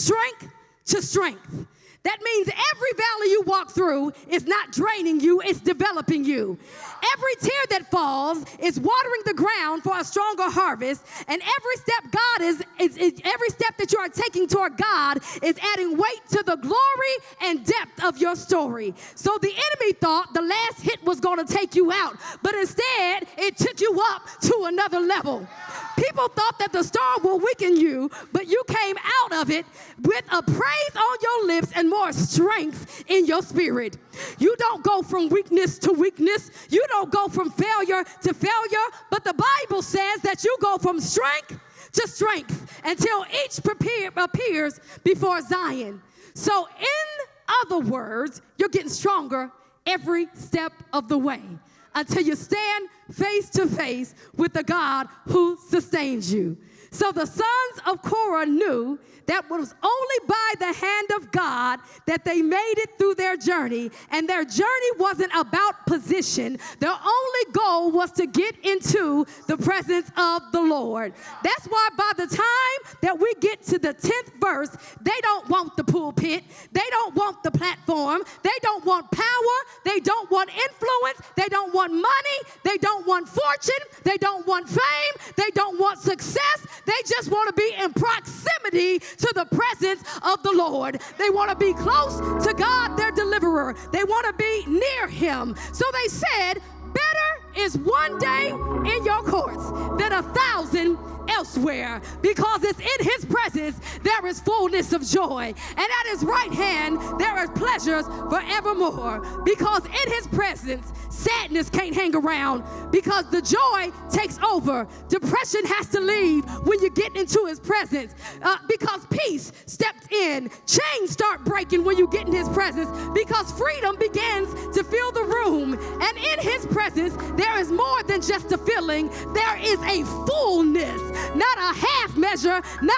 strength to strength. That means every valley you walk through is not draining you, it's developing you. Every tear that falls is watering the ground for a stronger harvest, and every step every step that you are taking toward God is adding weight to the glory and depth of your story. So the enemy thought the last hit was going to take you out, but instead it took you up to another level. People thought that the storm will weaken you, but you came out of it with a praise on your lips and more strength in your spirit. You don't go from weakness to weakness. You don't go from failure to failure, but the Bible says that you go from strength to strength until each appears before Zion. So in other words, you're getting stronger every step of the way until you stand face to face with the God who sustains you. So the sons of Korah knew that it was only by the hand of God that they made it through their journey, and their journey wasn't about position. Their only goal was to get into the presence of the Lord. That's why by the time that we get to the 10th verse, they don't want the pulpit, they don't want the platform, they don't want power, they don't want influence, they don't want money, they don't want fortune, they don't want fame, they don't want success. They just want to be in proximity to the presence of the Lord. They want to be close to God, their deliverer. They want to be near him. So they said, better is one day in your courts than 1,000 elsewhere, because it's in his presence there is fullness of joy, and at his right hand there are pleasures forevermore. Because in his presence sadness can't hang around, because the joy takes over. Depression has to leave when you get into his presence, because peace steps in. Chains start breaking when you get in his presence, because freedom begins to fill the room. And in his presence there is more than just a feeling. There is a fullness, not a half measure, not